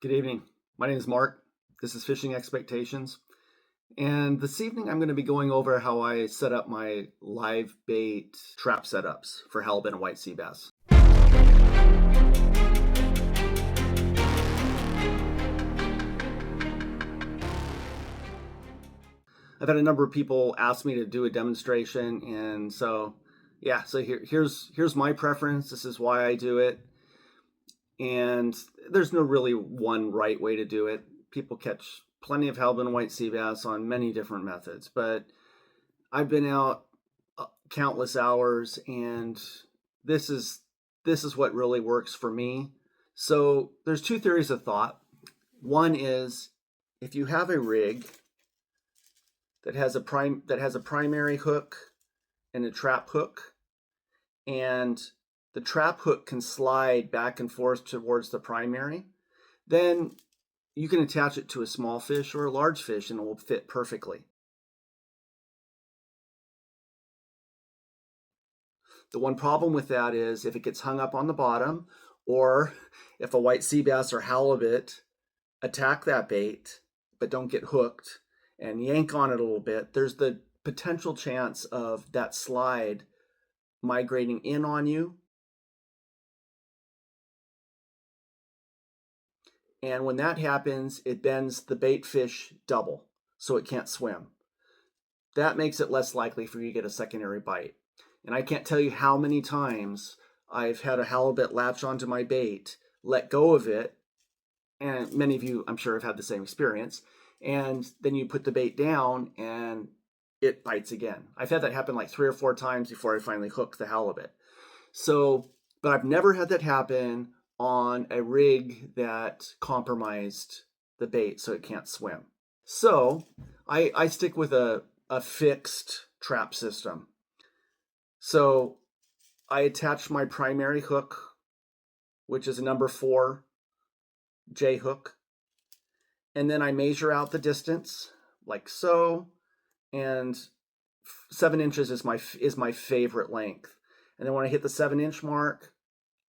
Good evening. My name is Mark. This is Fishing Expectations. And this evening I'm going to be going over how I set up my live bait trap setups for halibut and white sea bass. I've had a number of people ask me to do a demonstration, and so here's my preference. This is why I do it. And there's no really one right way to do it. People catch plenty of halibut and white sea bass on many different methods, but I've been out countless hours, and this is what really works for me. So there's two theories of thought. One is if you have a rig that has a primary hook and a trap hook, and the trap hook can slide back and forth towards the primary, then you can attach it to a small fish or a large fish and it will fit perfectly. The one problem with that is if it gets hung up on the bottom, or if a white sea bass or halibut attack that bait but don't get hooked and yank on it a little bit, there's the potential chance of that slide migrating in on you. And when that happens, it bends the bait fish double, so it can't swim. That makes it less likely for you to get a secondary bite. And I can't tell you how many times I've had a halibut latch onto my bait, let go of it, and many of you, I'm sure, have had the same experience, and then you put the bait down and it bites again. I've had that happen like 3 or 4 times before I finally hooked the halibut. So, but I've never had that happen on a rig that compromised the bait so it can't swim. So I stick with a fixed trap system. So I attach my primary hook, which is a number 4 J hook, and then I measure out the distance like so, and 7 inches is my favorite length. And then when I hit the 7-inch mark,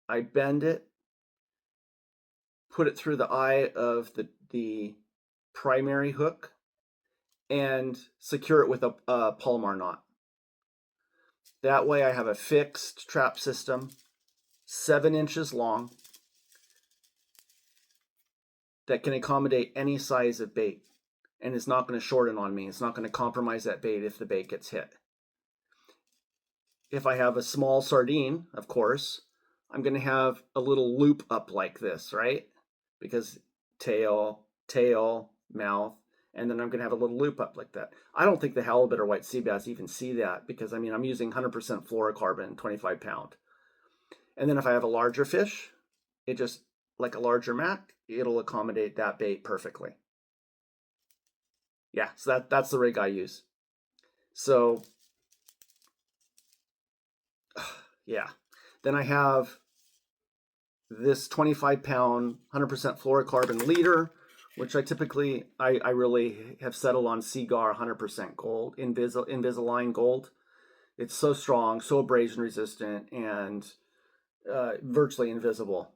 I bend it, put it through the eye of the primary hook, and secure it with a Palomar knot. That way I have a fixed trap system, 7 inches long, that can accommodate any size of bait, and it's not going to shorten on me. It's not going to compromise that bait if the bait gets hit. If I have a small sardine, of course, I'm going to have a little loop up like this, right? Because tail, mouth, and then I'm going to have a little loop up like that. I don't think the halibut or white sea bass even see that, because I mean, I'm using 100% fluorocarbon, 25 pound. And then if I have a larger fish, it just, like a larger mat, it'll accommodate that bait perfectly. Yeah, so that's the rig I use. So, yeah. Then I have this 25 pound, 100% fluorocarbon leader, which I really have settled on Seagar 100% gold, Invisalign gold. It's so strong, so abrasion resistant, and virtually invisible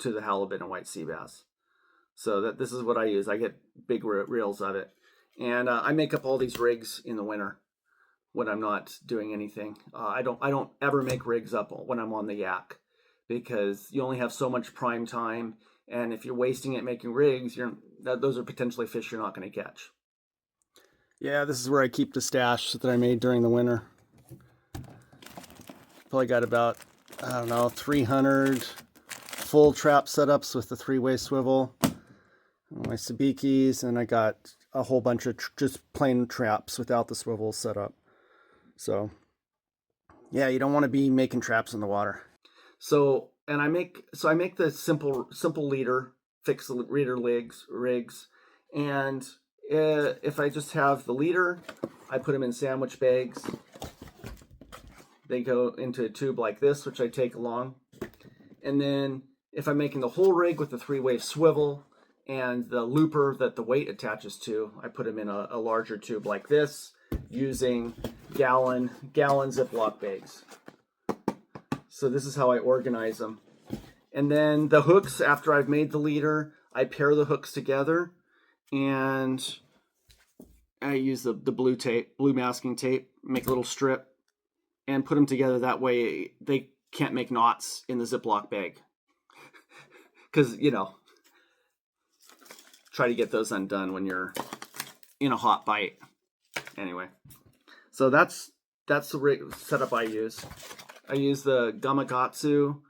to the halibut and white sea bass. So this is what I use. I get big reels of it. And I make up all these rigs in the winter when I'm not doing anything. I don't ever make rigs up when I'm on the yak, because you only have so much prime time, and if you're wasting it making rigs, those are potentially fish you're not going to catch. Yeah, this is where I keep the stash that I made during the winter. Probably got about, I don't know, 300 full trap setups with the 3-way swivel, my sabikis, and I got a whole bunch of just plain traps without the swivel set up. So yeah, you don't want to be making traps in the water. So I make the simple leader, fixed leader rigs, and if I just have the leader, I put them in sandwich bags. They go into a tube like this, which I take along. And then if I'm making the whole rig with the 3-way swivel and the looper that the weight attaches to, I put them in a larger tube like this, using gallon Ziploc bags. So this is how I organize them. And then the hooks, after I've made the leader, I pair the hooks together, and I use the blue tape, blue masking tape, make a little strip, and put them together. That way they can't make knots in the Ziploc bag. Because, try to get those undone when you're in a hot bite. Anyway, so that's the setup I use. I use the Gamakatsu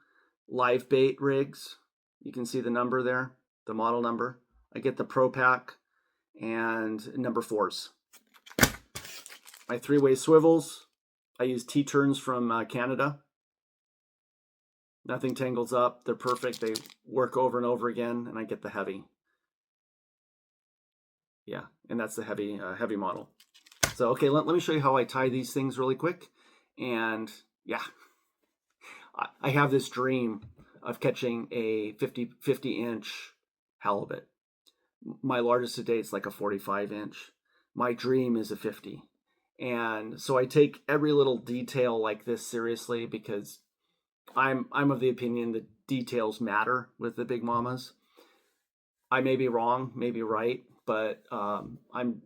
live bait rigs. You can see the number there, the model number. I get the Pro Pack and number 4s. My 3-way swivels, I use T-turns from Canada. Nothing tangles up. They're perfect. They work over and over again, and I get the heavy. Yeah, and that's the heavy model. So, okay, let me show you how I tie these things really quick. And yeah, I have this dream of catching a 50-inch halibut. My largest to date is like a 45-inch. My dream is a 50. And so I take every little detail like this seriously, because I'm of the opinion that details matter with the big mamas. I may be wrong, may be right, but the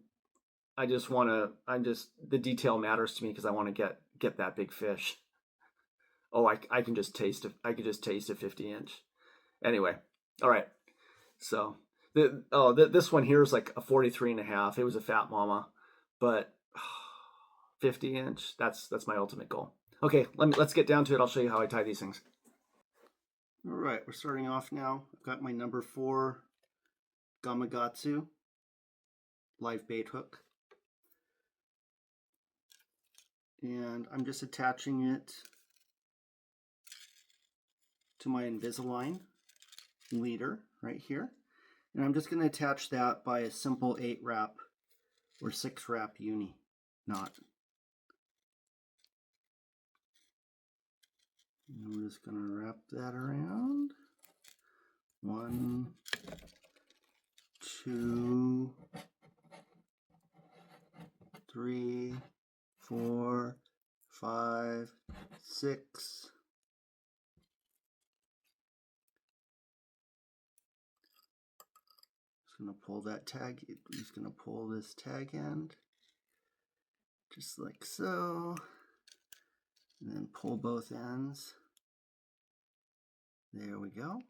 detail matters to me, because I want to get that big fish. Oh, I can just taste it. I could just taste a 50-inch. Anyway, all right. So this one here is like a 43.5. It was a fat mama, but 50-inch. That's my ultimate goal. Okay, let's get down to it. I'll show you how I tie these things. All right, we're starting off now. I've got my number 4 Gamakatsu live bait hook, and I'm just attaching it to my Invisalign leader right here, and I'm just going to attach that by a simple 8-wrap or 6-wrap uni knot. And we're just going to wrap that around. 1, 2, 3, 4, 5, 6. Just going to pull that tag. Just going to pull this tag end, just like so, and then pull both ends. There we go.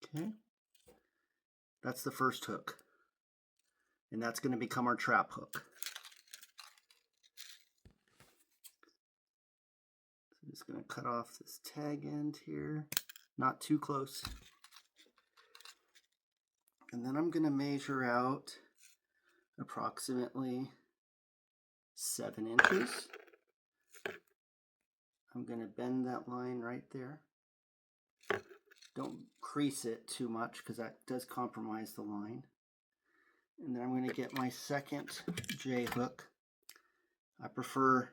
Okay, that's the first hook, and that's going to become our trap hook. So I'm just going to cut off this tag end here, not too close. And then I'm going to measure out approximately 7 inches. I'm going to bend that line right there. Don't crease it too much, because that does compromise the line. And then I'm going to get my second J hook. I prefer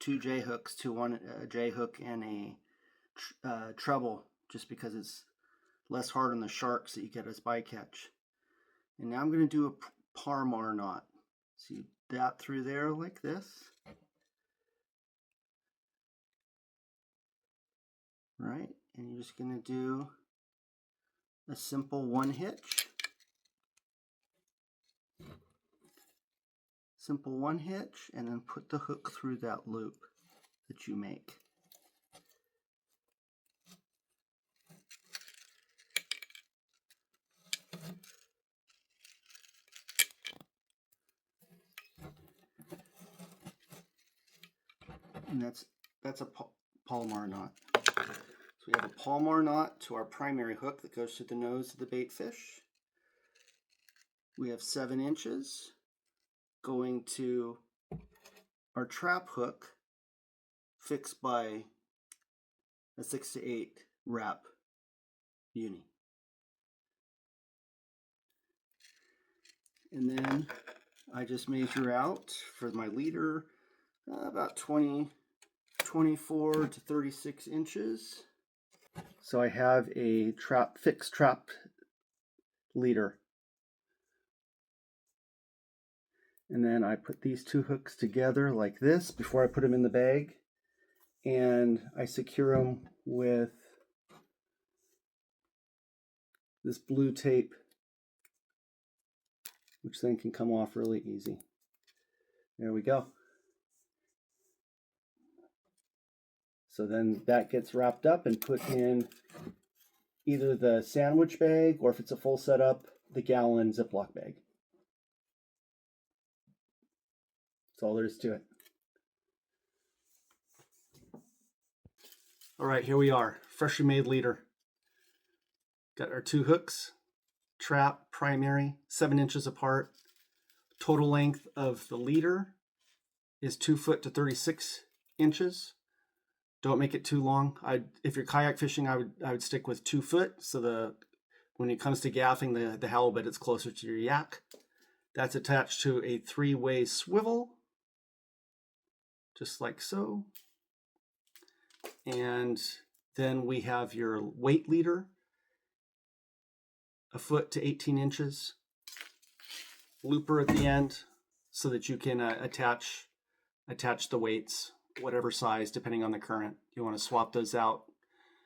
2 J hooks to one J hook and a treble, just because it's less hard on the sharks that you get as bycatch. And now I'm going to do a Parmar knot. See that through there like this. Right, and you're just going to do a simple 1 hitch. Simple 1 hitch, and then put the hook through that loop that you make. And that's a Palomar knot. So we have a Palomar knot to our primary hook that goes to the nose of the bait fish. We have 7 inches going to our trap hook, fixed by a 6 to 8 wrap uni. And then I just measure out for my leader about 24 to 36 inches. So I have a fixed trap leader. And then I put these 2 hooks together like this before I put them in the bag. And I secure them with this blue tape, which then can come off really easy. There we go. So then that gets wrapped up and put in either the sandwich bag, or if it's a full setup, the gallon Ziploc bag. That's all there is to it. All right, here we are, freshly made leader. Got our 2 hooks, trap, primary, 7 inches apart. Total length of the leader is 2 foot to 36 inches. Don't make it too long. If you're kayak fishing, I would stick with 2 foot. So when it comes to gaffing the halibut, it's closer to your yak. That's attached to a 3-way swivel, just like so. And then we have your weight leader, 1 foot to 18 inches. Looper at the end so that you can attach the weights, whatever size, depending on the current. You want to swap those out.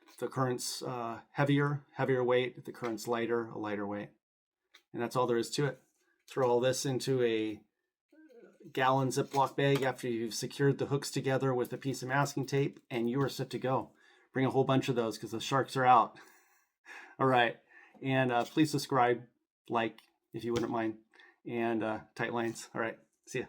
If the current's heavier weight. If the current's lighter, a lighter weight. And that's all there is to it. Throw all this into a gallon Ziploc bag after you've secured the hooks together with a piece of masking tape, and you are set to go. Bring a whole bunch of those because the sharks are out. All right. And please subscribe, like, if you wouldn't mind. And tight lines. All right. See ya.